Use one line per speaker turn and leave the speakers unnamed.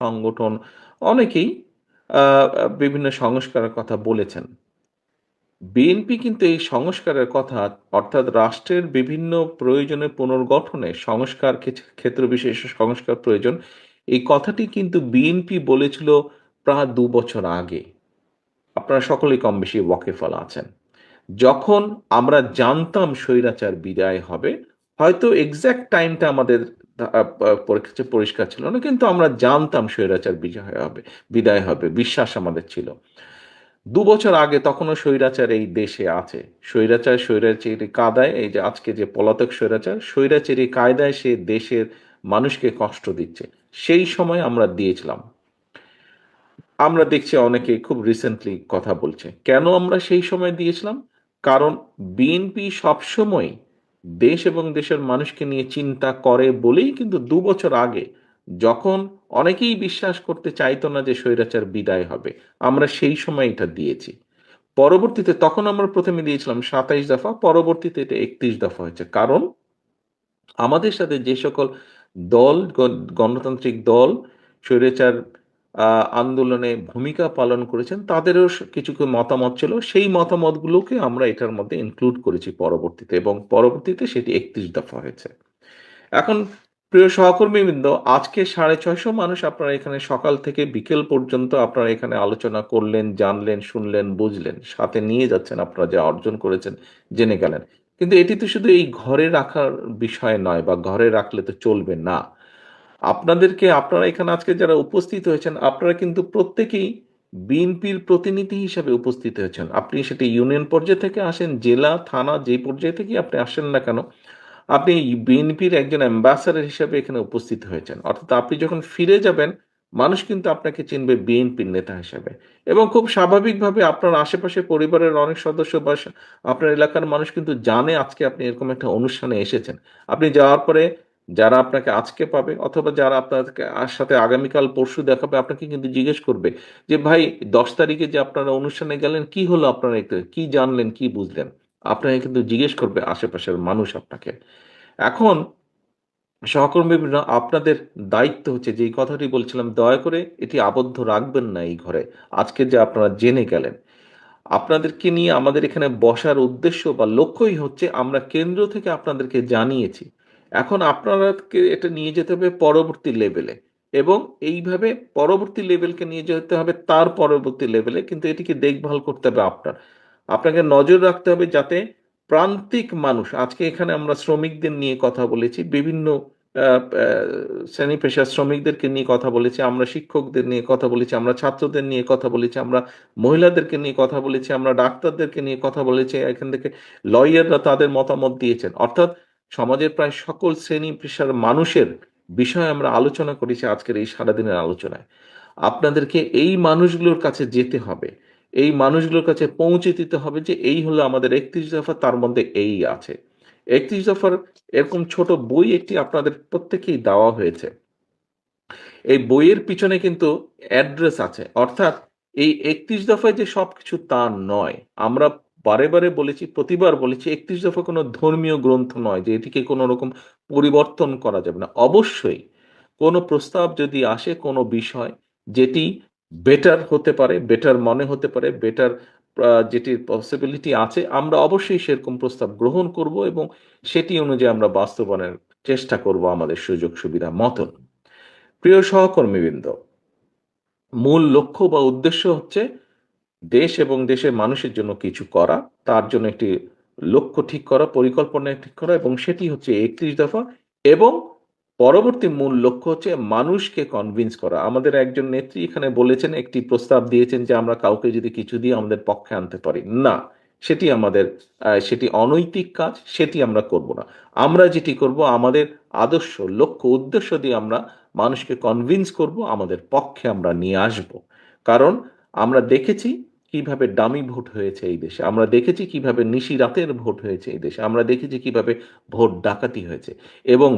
সংগঠন অনেকেই আ আ বিভিন্ন সংস্কারের কথা বলেছেন। বিএনপি কিন্তু এই সংস্কারের কথা অর্থাৎ রাষ্ট্রের বিভিন্ন প্রয়োজনের পুনর্গঠনে সংস্কার ক্ষেত্র বিশেষে সংস্কার প্রয়োজন। এই কথাটি কিন্তু বিএনপি বলেছিল প্রায় ২ বছর আগে। আপনারা সকলেই কমবেশি ওয়াকিবহাল আছেন। যখন আমরা জানতাম স্বৈরাচার বিদায় হবে, হয়তো এক্সাক্ট টাইমটা আমাদের কাছে পরিষ্কার ছিল না। কিন্তু আমরা জানতাম স্বৈরাচার বিদায় হবে। বিশ্বাস আমাদের ছিল। ২ বছর আগে তখনো স্বৈরাচার এই দেশে আছে। স্বৈরাচারী কায়দায় এই যে আজকে যে পলাতক স্বৈরাচারী কায়দায় সে দেশের মানুষকে কষ্ট দিচ্ছে। সেই সময় আমরা দিয়েছিলাম। আমরা দেখছি অনেকে খুব রিসেন্টলি কথা বলছে। কেন আমরা সেই সময় দিয়েছিলাম? কারণ বিএনপি সবসময় দেশ এবং দেশের মানুষকে নিয়ে চিন্তা করে বলেই কিন্তু ২ বছর আগে যখন অনেকেই বিশ্বাস করতে চাইতো না যে স্বৈরাচার বিদায় হবে, আমরা সেই সময় এটা দিয়েছি। পরবর্তীতে তখন আমরা ১ম এ দিয়েছিলাম ২৭ দফা, পরবর্তীতে এটা ৩১ দফা হয়েছে। কারণ আমাদের সাথে যে সকল দল গণতান্ত্রিক দল স্বৈরাচার আ আন্দোলনে ভূমিকা পালন করেছেন তাদেরও কিছু মতামত ছিল। সেই মতামতগুলোকে আমরা এটার মধ্যে ইনক্লুড করেছি পরবর্তীতে এবং পরবর্তীতে সেটি ৩১ দফা হয়েছে। এখন প্রিয় সহকর্মীবৃন্দ, আজকে ৬৫০ মানুষ আপনারা এখানে সকাল থেকে বিকেল পর্যন্ত আপনারা এখানে আলোচনা করলেন, জানলেন, শুনলেন, বুঝলেন। সাথে নিয়ে যাচ্ছেন আপনারা যা অর্জন করেছেন, জেনে গেলেন। কিন্তু এটি তো শুধু এই ঘরে রাখার বিষয় নয় বা ঘরে রাখলে তো চলবে না। আপনারা এখানে আজকে যারা উপস্থিত হয়েছেন, আপনারা কিন্তু প্রত্যেকেই বিএনপির প্রতিনিধি হিসেবে উপস্থিত হয়েছেন। আপনি সেটি ইউনিয়ন পর্যায় থেকে আসেন, জেলা, থানা যেই পর্যায় থেকেই আপনি আসেন না কেন, আপনি বিএনপির একজন অ্যাম্বাসাডর হিসেবে এখানে উপস্থিত হয়েছেন। অর্থাৎ আপনি যখন ফিরে যাবেন, মানুষ কিন্তু আপনাকে চিনবে বিএনপির নেতা হিসেবে। এবং খুব স্বাভাবিকভাবে আপনার আশেপাশে পরিবারের অনেক সদস্য বা আপনার এলাকার মানুষ কিন্তু জানে আজকে আপনি এরকম একটা অনুষ্ঠানে এসেছেন। আপনি যাওয়ার পরে যারা আপনাকে আজকে পাবে অথবা যারা আপনাকে সাথে আগামীকাল পরশু দেখাবে আপনাকে কিন্তু জিজ্ঞেস করবে যে, "ভাই ১০ তারিখে যে আপনারা অনুষ্ঠানে গেলেন, কি হলো আপনারা এতে? কি জানলেন, কি বুঝলেন?" আপনাকে কিন্তু জিজ্ঞেস করবে আশেপাশের মানুষ আপনাকে। এখন সহকর্মীবৃন্দ, আপনাদের দায়িত্ব হচ্ছে যেই কথাটি বলছিলাম, দয়া করে এটি আবদ্ধ রাখবেন না এই ঘরে। আজকে যে আপনারা জেনে গেলেন। আপনাদেরকে নিয়ে আমাদের এখানে বসার উদ্দেশ্য বা লক্ষ্যই হচ্ছে আমরা কেন্দ্র থেকে আপনাদেরকে জানিয়েছি। এখন আপনারাকে এটা নিয়ে যেতে হবে পরবর্তী লেভেলে এবং এইভাবে পরবর্তী লেভেলকে নিয়ে যেতে হবে তার পরবর্তী লেভেলে। কিন্তু এটিকে দেখভাল করতে হবে আপনার। আপনাকে নজর রাখতে হবে যাতে প্রান্তিক মানুষ আজকে এখানে আমরা শ্রমিকদের নিয়ে কথা বলেছি। বিভিন্ন আ আ শ্রেণী পেশার শ্রমিকদেরকে নিয়ে কথা বলেছি। আমরা শিক্ষকদের নিয়ে কথা বলেছি। আমরা ছাত্রদের নিয়ে কথা বলেছি। আমরা মহিলাদেরকে নিয়ে কথা বলেছি, আমরা ডাক্তারদেরকে নিয়ে কথা বলেছি। এখান থেকে লয়াররা তাদের মতামত দিয়েছেন। অর্থাৎ সমাজের প্রায় সকল শ্রেণী পেশার মানুষের বিষয়ে আমরা আলোচনা করেছি আজকের এই সারাদিনের আলোচনায়। আপনাদেরকে এই মানুষগুলোর কাছে যেতে হবে। এই মানুষগুলোর কাছে পৌঁছে দিতে হবে যে এই হলো আমাদের ৩১ দফা, তার মধ্যে এই আছে। ৩১ দফার এরকম ছোট বই একটি আপনাদের প্রত্যেকেই দেওয়া হয়েছে। এই বইয়ের পিছনে কিন্তু অ্যাড্রেস আছে। অর্থাৎ এই ৩১ দফায় যে সবকিছু তা নয়। আমরা বারে বলেছি, প্রতিবার বলেছি ৩১ দফা কোনো ধর্মীয় গ্রন্থ নয় যে এটিকে কোনো রকম পরিবর্তন করা যাবে না। অবশ্যই কোনো প্রস্তাব যদি আসে কোনো বিষয় যেটি বেটার হতে পারে, বেটার মনে হতে পারে, বেটার যেটির পসিবিলিটি আছে আমরা অবশ্যই সেরকম প্রস্তাব গ্রহণ করব এবং সেটি অনুযায়ী আমরা বাস্তবায়নের চেষ্টা করব আমাদের সুযোগ সুবিধা মতন। প্রিয় সহকর্মীবৃন্দ, মূল লক্ষ্য বা উদ্দেশ্য হচ্ছে দেশ এবং দেশের মানুষের জন্য কিছু করা, তার জন্য একটি লক্ষ্য ঠিক করা, পরিকল্পনা ঠিক করা এবং সেটি হচ্ছে ৩১ দফা এবং পরবর্তী মূল লক্ষ্য হচ্ছে মানুষকে কনভিন্স করা। আমাদের একজন নেত্রী এখানে বলেছেন, একটি প্রস্তাব দিয়েছেন যে আমরা কাউকে যদি কিছু দিয়ে আমাদের পক্ষে আনতে পারি। না, সেটি অনৈতিক কাজ, সেটি আমরা করব না। আমরা যেটি করব আমাদের আদর্শ, লক্ষ্য, উদ্দেশ্য দিয়ে আমরা মানুষকে কনভিন্স করব, আমাদের পক্ষে আমরা নিয়ে আসব। কারণ আমরা দেখেছি কিভাবে ডামি ভোট হয়েছে এই দেশে। আমরা দেখেছি কিভাবে নিশিরাতের ভোট হয়েছে এই দেশে। আমরা দেখেছি কিভাবে ভোট ডাকাতি হয়েছে এবং